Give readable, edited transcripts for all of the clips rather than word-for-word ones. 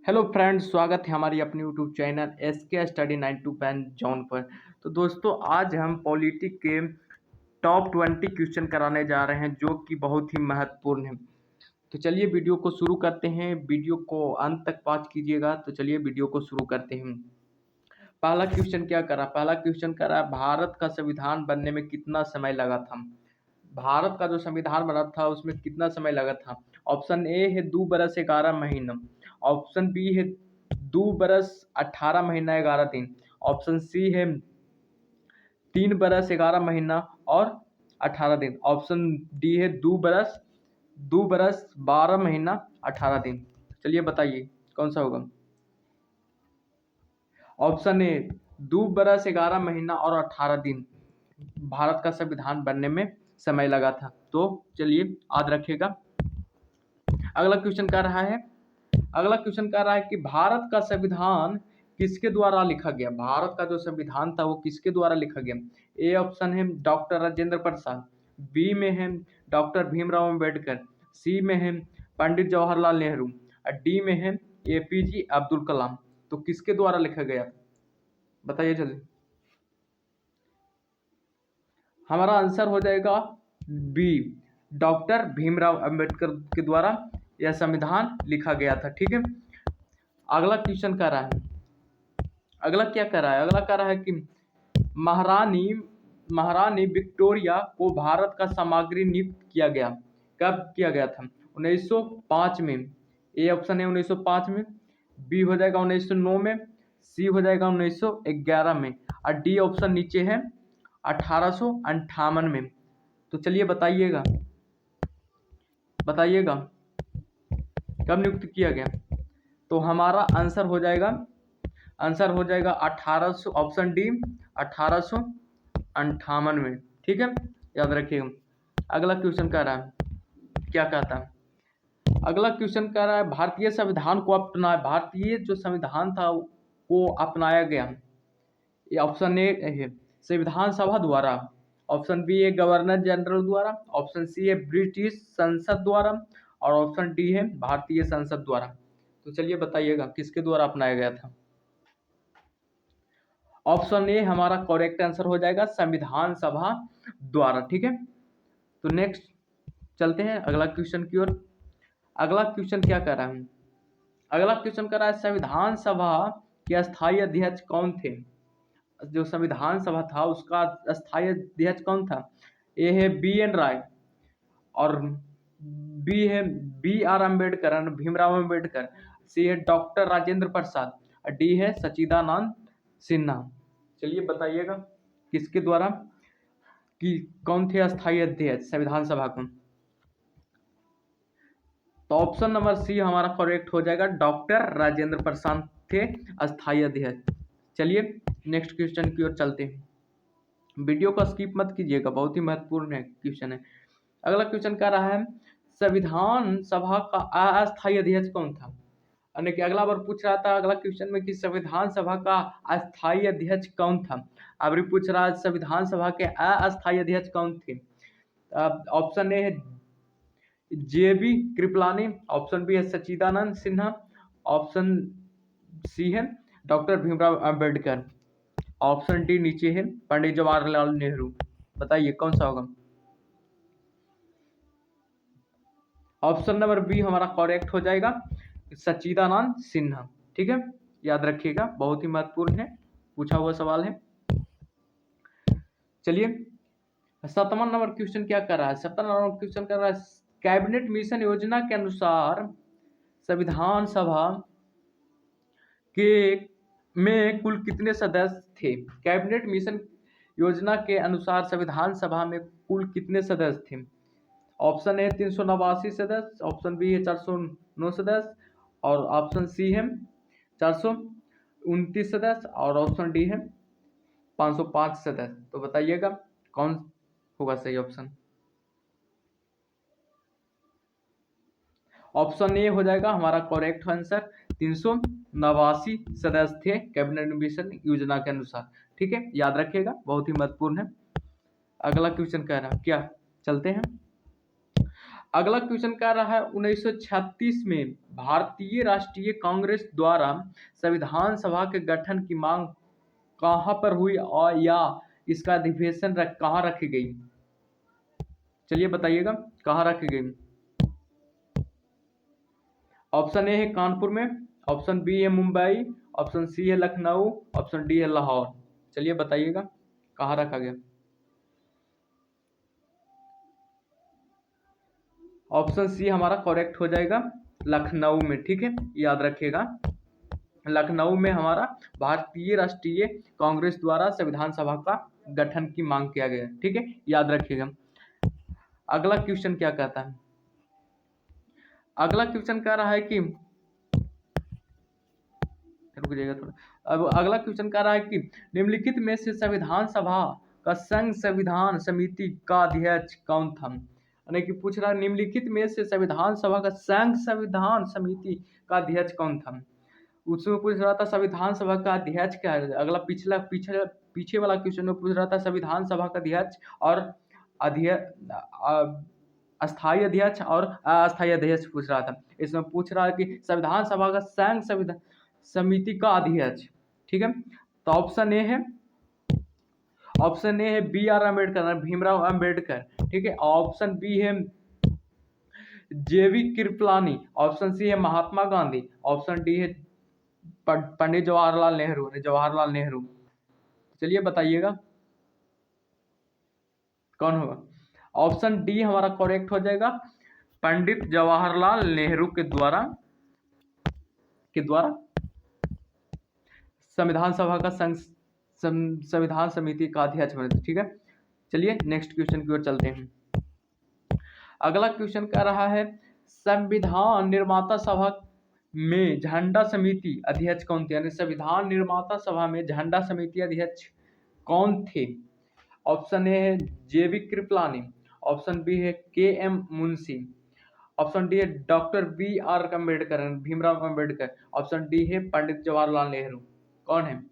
Hello friends, स्वागत है हमारी अपनी YouTube channel SK study 9 to pen John पर। तो दोस्तों, आज हम पॉलिटी के टॉप 20 क्वेश्चन कराने जा रहे हैं जो कि बहुत ही महत्वपूर्ण है। तो चलिए वीडियो को शुरू करते हैं। वीडियो को अंत तक वॉच कीजिएगा। तो चलिए वीडियो को शुरू करते हैं। पहला क्वेश्चन क्या करा? पहला क्वेश्चन करा, भारत का संविधान बनने में कितना समय लगा था? भारत का जो संविधान बना था उसमें कितना समय लगा था? ऑप्शन ए है 2 बरस 11 महीना। ऑप्शन बी है 2 बरस 18 महीना 11 दिन। ऑप्शन सी है 3 बरस 11 महीना और 18 दिन। ऑप्शन डी है 2 बरस 12 महीना 18 दिन। चलिए बताइए कौन सा होगा? ऑप्शन ए 2 बरस 11 महीना और 18 दिन भारत का संविधान बनने में समय लगा था। तो चलिए याद रखिएगा। अगला क्वेश्चन कह रहा है कि भारत का संविधान किसके द्वारा लिखा गया? भारत का जो संविधान था वो किसके द्वारा लिखा गया? ए ऑप्शन है डॉक्टर राजेंद्र प्रसाद, बी में है डॉक्टर भीमराव अंबेडकर, सी में है पंडित जवाहरलाल नेहरू और डी में है APJ अब्दुल कलाम। तो किसके द्वारा लिखा गया? बताइए जल्दी। हमारा आंसर हो जाएगा बी, डॉक्टर भीमराव अंबेडकर के द्वारा यह संविधान लिखा गया था। ठीक है। अगला क्वेश्चन कह रहा है, अगला क्या कह रहा है? अगला कह रहा है कि महारानी महारानी विक्टोरिया को भारत का सामग्री नियुक्त किया गया। कब किया गया था? 1905 में। ए ऑप्शन है 1905 में, बी हो जाएगा 1909 में, सी हो जाएगा 1911 में और डी ऑप्शन नीचे है 1858 में। तो चलिए बताइएगा कब नियुक्त किया गया? तो हमारा आंसर हो जाएगा 1800, ऑप्शन डी 1858 में। ठीक है, याद रखिएगा। अगला क्वेश्चन कह रहा है, क्या कहता है? अगला क्वेश्चन कह रहा है भारतीय संविधान को भारतीय जो संविधान था वो अपनाया गया। ये ऑप्शन ए है संविधान सभा द्वारा, ऑप्शन बी है गवर्नर जनरल द्वारा, ऑप्शन सी है ब्रिटिश संसद द्वारा और ऑप्शन डी है भारतीय संसद द्वारा। तो चलिए बताइएगा किसके द्वारा अपनाया गया था? ऑप्शन ए हमारा करेक्ट आंसर हो जाएगा संविधान सभा द्वारा। ठीक है। तो नेक्स्ट चलते हैं अगला क्वेश्चन की ओर। अगला क्वेश्चन क्या कर रहा है? अगला क्वेश्चन कर रहा है संविधान सभा के अस्थायी अध्यक्ष कौन थे? जो संविधान सभा था उसका अस्थायी अध्यक्ष कौन था? ए है BN राय और बी है BR अम्बेडकर, भीमराव अम्बेडकर, सी है डॉक्टर राजेंद्र प्रसाद और डी है सच्चिदानंद सिन्हा। चलिए बताइएगा किसके द्वारा कि कौन थे अस्थायी अध्यक्ष संविधान सभा को? तो ऑप्शन नंबर सी हमारा करेक्ट हो जाएगा, डॉक्टर राजेंद्र प्रसाद थे अस्थायी अध्यक्ष। चलिए नेक्स्ट क्वेश्चन की ओर चलते हैं। वीडियो को स्किप मत कीजिएगा, बहुत ही महत्वपूर्ण है क्वेश्चन है। अगला क्वेश्चन कह रहा है संविधान सभा का अस्थायी अध्यक्ष कौन था? यानी कि अगला बार पूछ रहा था अगला क्वेश्चन में कि संविधान सभा का अस्थायी अध्यक्ष कौन था। अब पूछ रहा है संविधान सभा के अस्थायी अध्यक्ष कौन थे। ऑप्शन ए है JB कृपलानी, ऑप्शन बी है सच्चिदानंद सिन्हा, ऑप्शन सी है doctor Bhimrao Ambedkar, option D नीचे है पंडित जवाहरलाल नेहरू। बताइए कौन सा होगा? ऑप्शन नंबर बी हमारा करेक्ट हो जाएगा सच्चिदानंद सिन्हा। ठीक है, याद रखिएगा, बहुत ही महत्वपूर्ण है, पूछा हुआ सवाल है। चलिए 7वां नंबर क्वेश्चन क्या कर रहा है? 7वां नंबर क्वेश्चन कर रहा है कैबिनेट मिशन योजना के अनुसार संविधान सभा के में कुल कितने सदस्य थे? कैबिनेट मिशन योजना के अनुसार संविधान सभा में कुल कितने सदस्य थे? ऑप्शन ए 389 सदस्य, ऑप्शन बी है 409 सदस्य और ऑप्शन सी है 429 सदस्य और ऑप्शन डी है 505 सदस्य। तो बताइएगा कौन होगा सही ऑप्शन? ऑप्शन ए हो जाएगा हमारा करेक्ट आंसर, 389 सदस्य थे कैबिनेट मिशन योजना के अनुसार। ठीक है, याद रखिएगा, बहुत ही महत्वपूर्ण है। अगला क्वेश्चन कह रहा है क्या? चलते हैं। अगला क्वेश्चन क्या रहा है, 1936 में भारतीय राष्ट्रीय कांग्रेस द्वारा संविधान सभा के गठन की मांग कहां पर हुई और या इसका अधिवेशन कहां रखी गई? चलिए बताइएगा, कहां रखी गई? ऑप्शन ए है कानपुर में, ऑप्शन बी है मुंबई, ऑप्शन सी है लखनऊ, ऑप्शन डी है लाहौर। चलिए बताइएगा कहाँ रखा गया। ऑप्शन सी हमारा करेक्ट हो जाएगा, लखनऊ में। ठीक है, याद रखिएगा, लखनऊ में हमारा भारतीय राष्ट्रीय कांग्रेस द्वारा संविधान सभा का गठन की मांग किया गया। ठीक है, याद रखिएगा। अगला क्वेश्चन क्या कहता है, अगला क्वेश्चन कह रहा है कि, रुक जाइएगा थोड़ा। अब अगला क्वेश्चन कह रहा है कि निम्नलिखित में से संविधान सभा का संघ संविधान समिति का अध्यक्ष कौन था? यानी कि पूछ रहा है निम्नलिखित में से संविधान सभा का संघ संविधान समिति का अध्यक्ष कौन था। उसमें पूछ रहा था संविधान सभा का अध्यक्ष क्या है। अगला पीछे वाला क्वेश्चन में पूछ रहा था संविधान सभा का अध्यक्ष और अस्थायी अध्यक्ष और अस्थायी अध्यक्ष पूछ रहा था। इसमें पूछ रहा है कि संविधान सभा का संघ संविधान समिति का अध्यक्ष। ठीक है, तो ऑप्शन ए है बी आर अम्बेडकर, भीमराव अम्बेडकर। ठीक है, ऑप्शन बी है जेवी कृपलानी, ऑप्शन सी है महात्मा गांधी, ऑप्शन डी है पंडित जवाहरलाल नेहरू। चलिए बताइएगा कौन होगा। ऑप्शन डी हमारा करेक्ट हो जाएगा, पंडित जवाहरलाल नेहरू के द्वारा संविधान सभा का संविधान समिति का अध्यक्ष बने। ठीक है, चलिए नेक्स्ट क्वेश्चन की ओर चलते हैं। अगला क्वेश्चन कह रहा है संविधान निर्माता सभा में झंडा समिति अध्यक्ष कौन थे? यानी संविधान निर्माता सभा में झंडा समिति अध्यक्ष कौन थे? ऑप्शन ए है जेबी कृपलानी, ऑप्शन बी है K M Munshi, option D है doctor B R Ambedkar Bhimrao Ambedkar, option D है पंडित जवाहरलाल नेहरू। कौन है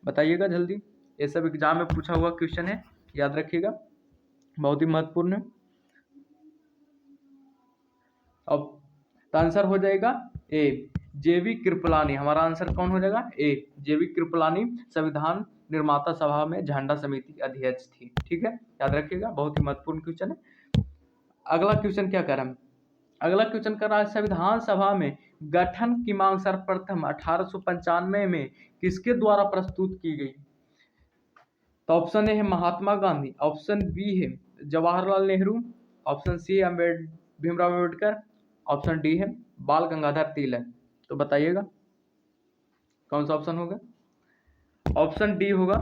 बताइएगा जल्दी, ये सब एग्जाम में पूछा हुआ क्वेश्चन है, याद रखिएगा, बहुत ही महत्वपूर्ण है। अब तो आंसर हो जाएगा ए जेवी कृपलानी। हमारा आंसर कौन हो जाएगा? ए जेवी कृपलानी संविधान निर्माता सभा में झंडा समिति अध्यक्ष थी। ठीक है, याद रखिएगा, बहुत ही महत्वपूर्ण क्वेश्चन है। अगला क्वेश्चन क्या कर रहा है, अगला क्वेश्चन कर रहा है संविधान सभा में गठन की मांग सर्वप्रथम 1895 में किसके द्वारा प्रस्तुत की गई? तो ऑप्शन ए है महात्मा गांधी, ऑप्शन बी है जवाहरलाल नेहरू, ऑप्शन सी है भीमराव अम्बेडकर, ऑप्शन डी है बाल गंगाधर तिलक। तो बताइएगा कौन सा ऑप्शन होगा? ऑप्शन डी होगा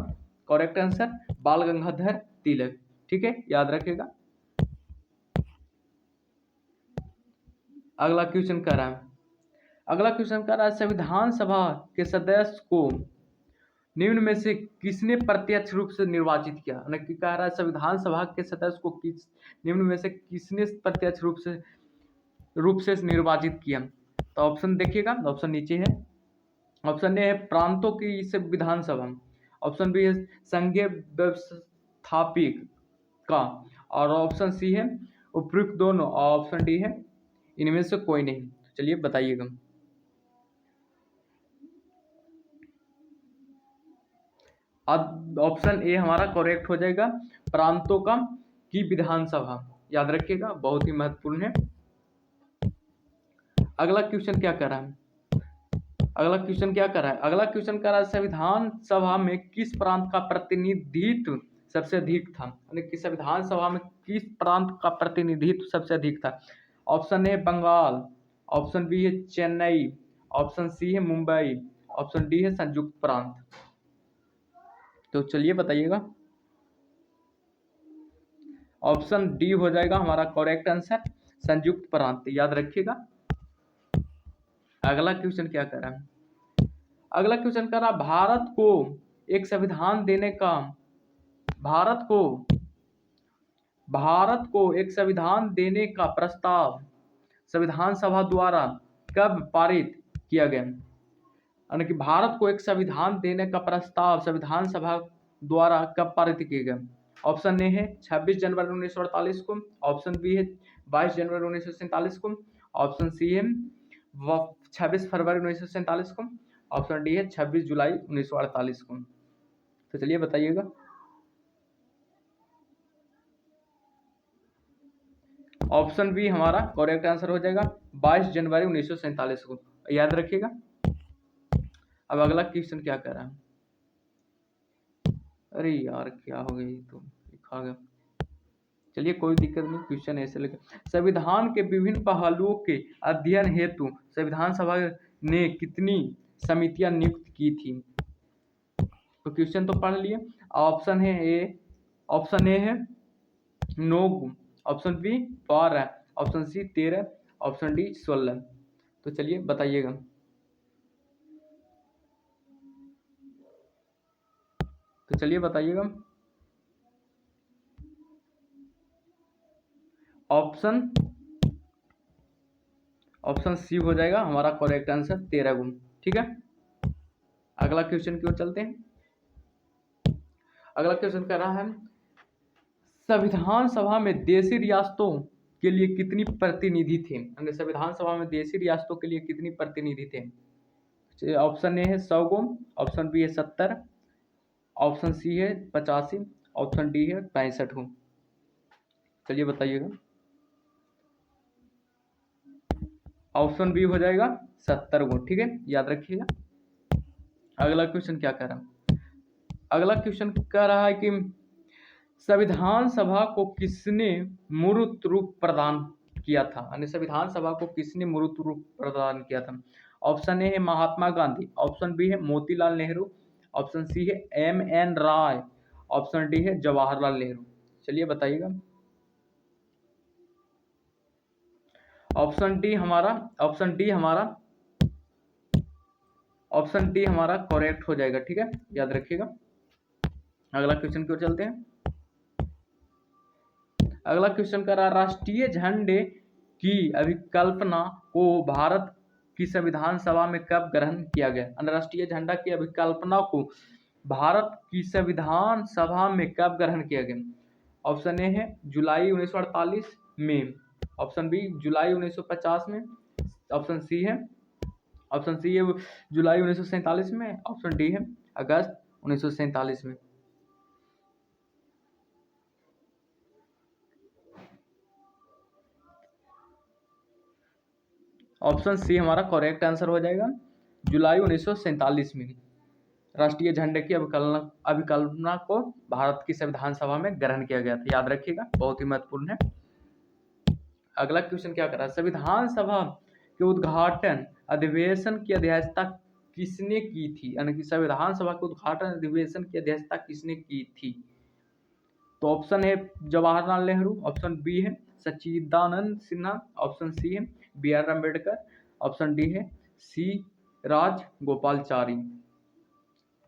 करेक्ट आंसर, बाल गंगाधर तिलक। ठीक है, याद रखिएगा। अगला क्वेश्चन कर रहा है, अगला क्वेश्चन कर रहा है संविधान सभा के सदस्य को निम्न में से किसने प्रत्यक्ष रूप से निर्वाचित किया? कह रहा है संविधान सभा के सदस्य को निम्न में से किसने प्रत्यक्ष रूप से निर्वाचित किया? तो ऑप्शन देखिएगा, ऑप्शन नीचे है। ऑप्शन ए है प्रांतों की विधानसभा, ऑप्शन बी है संघीय व्यवस्थापिक का, और ऑप्शन सी है उपयुक्त दोनों, और ऑप्शन डी है इनमें से कोई नहीं। चलिए बताइएगा। अब ऑप्शन ए हमारा करेक्ट हो जाएगा, प्रांतों का की विधानसभा। याद रखिएगा, बहुत ही महत्वपूर्ण है। अगला क्वेश्चन क्या कर रहा है, अगला क्वेश्चन कर रहा है संविधान सभा में किस प्रांत का प्रतिनिधित्व सबसे अधिक था? यानी कि संविधान सभा में किस प्रांत का प्रतिनिधित्व सबसे अधिक था? Option A Bengal, option B है चेन्नई, ऑप्शन सी है मुंबई, ऑप्शन डी है संयुक्त प्रांत। तो चलिए बताइएगा। ऑप्शन डी हो जाएगा हमारा करेक्ट आंसर, संयुक्त प्रांत। याद रखिएगा। अगला क्वेश्चन क्या कर रहा है, अगला क्वेश्चन कर रहा है भारत को एक संविधान देने का, भारत को एक संविधान देने का प्रस्ताव संविधान सभा द्वारा कब पारित किया गया? यानी कि भारत को एक संविधान देने का प्रस्ताव संविधान सभा द्वारा कब पारित किया गया? ऑप्शन ए है 26 जनवरी 1948 को, ऑप्शन बी है 22 जनवरी 1947 को। ऑप्शन सी है 26 फरवरी 1947 को। ऑप्शन डी है 26 जुलाई 1948 को। तो चलिए बताइएगा। ऑप्शन बी हमारा करेक्ट आंसर हो जाएगा 22 जनवरी 1947 को, याद रखिएगा। अब अगला क्वेश्चन क्या कर रहा है, अरे यार क्या हो गई, तो लिखा गया। चलिए कोई दिक्कत नहीं, क्वेश्चन ऐसे लगे। संविधान के विभिन्न पहलुओं के अध्ययन हेतु संविधान सभा ने कितनी समितियां नियुक्त की थी? तो क्वेश्चन तो पढ़ लिए। ऑप्शन ए है 9, option B 12, option C 13, option D 16। तो चलिए बताइएगा। तो चलिए बताइएगा। ऑप्शन सी हो जाएगा हमारा करेक्ट आंसर 13 गुण। ठीक है, अगला क्वेश्चन की ओर चलते हैं। अगला क्वेश्चन कह रहा है संविधान सभा में देशी रियासतों के लिए कितनी प्रतिनिधि थे? संविधान सभा में देशी रियासतों के लिए कितनी प्रतिनिधि थे? ऑप्शन ए है 100 गो, ऑप्शन बी है 70, ऑप्शन सी है 85, ऑप्शन डी है 65 गो। चलिए बताइएगा। ऑप्शन बी हो जाएगा 70 गो। ठीक है, याद रखिएगा। अगला क्वेश्चन क्या कह रहा है, अगला क्वेश्चन कह रहा है कि संविधान सभा को किसने मूर्त रूप प्रदान किया था? यानी संविधान सभा को किसने मूर्त रूप प्रदान किया था? ऑप्शन ए है महात्मा गांधी, ऑप्शन बी है मोतीलाल नेहरू, ऑप्शन सी है M.N. राय, ऑप्शन डी है जवाहरलाल नेहरू। चलिए बताइएगा। ऑप्शन डी हमारा करेक्ट हो जाएगा। ठीक है, याद रखिएगा। अगला क्वेश्चन की ओर चलते हैं। अगला क्वेश्चन कर रहा है राष्ट्रीय झंडे की अभिकल्पना को भारत की संविधान सभा में कब ग्रहण किया गया? राष्ट्रीय झंडा की अभिकल्पना को भारत की संविधान सभा में कब ग्रहण किया गया? ऑप्शन ए है जुलाई 1948 में, ऑप्शन बी जुलाई 1950 में, ऑप्शन सी है जुलाई 1947 में, ऑप्शन डी है अगस्त 1947 में। ऑप्शन सी हमारा करेक्ट आंसर हो जाएगा जुलाई 1947 में राष्ट्रीय झंडे की अभिकल्पना को भारत की संविधान सभा में ग्रहण किया गया था। याद रखिएगा, बहुत ही महत्वपूर्ण है। अगला क्वेश्चन क्या कर रहा है संविधान सभा के उद्घाटन अधिवेशन की अध्यक्षता किसने की थी? यानी कि संविधान सभा के उद्घाटन अधिवेशन की अध्यक्षता किसने की थी? तो ऑप्शन है जवाहरलाल नेहरू, ऑप्शन बी है सच्चिदानंद सिन्हा, ऑप्शन सी है B.R. अम्बेडकर, ऑप्शन डी है सी राजगोपालाचारी।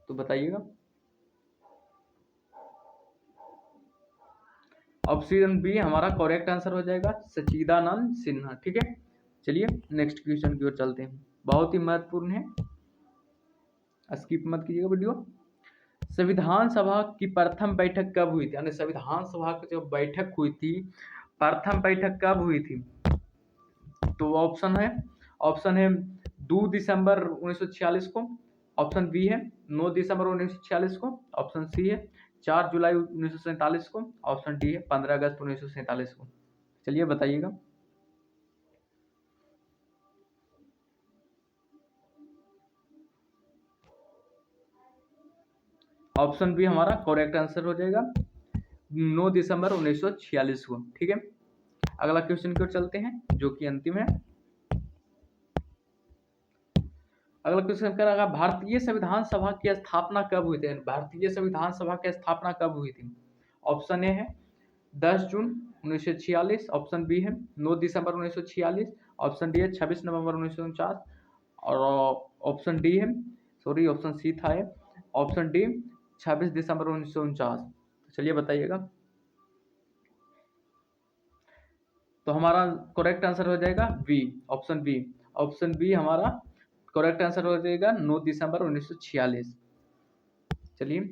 तो बताइएगा। ऑप्शन बी हमारा करेक्ट आंसर हो जाएगा सच्चिदानंद सिन्हा। ठीक है, चलिए नेक्स्ट क्वेश्चन की ओर चलते हैं, बहुत ही महत्वपूर्ण है, स्किप मत कीजिएगा वीडियो। संविधान सभा की प्रथम बैठक कब हुई थी? यानी संविधान सभा की जो बैठक हुई थी, प्रथम बैठक कब हुई थी? तो ऑप्शन है 2 दिसंबर 1946 को, ऑप्शन बी है 9 दिसंबर 1946 को, ऑप्शन सी है 4 जुलाई 1947 को, ऑप्शन डी है 15 अगस्त 1947 को। चलिए बताइएगा। ऑप्शन बी हमारा करेक्ट आंसर हो जाएगा 9 दिसंबर 1946 को। ठीक है, अगला क्वेश्चन की ओर चलते हैं जो कि अंतिम है। अगला क्वेश्चन कह रहा है भारतीय संविधान सभा की स्थापना कब हुई थी? भारतीय संविधान सभा की स्थापना कब हुई थी? ऑप्शन ए है 10 जून 1946, ऑप्शन बी है 9 दिसंबर 1946, ऑप्शन डी है 26 नवंबर 1949 और ऑप्शन डी है ऑप्शन सी था है ऑप्शन डी 26 दिसंबर 1949। चलिए बताइएगा। तो हमारा करेक्ट आंसर हो जाएगा बी, ऑप्शन बी हमारा करेक्ट आंसर हो जाएगा 9 दिसंबर 1946। चलिए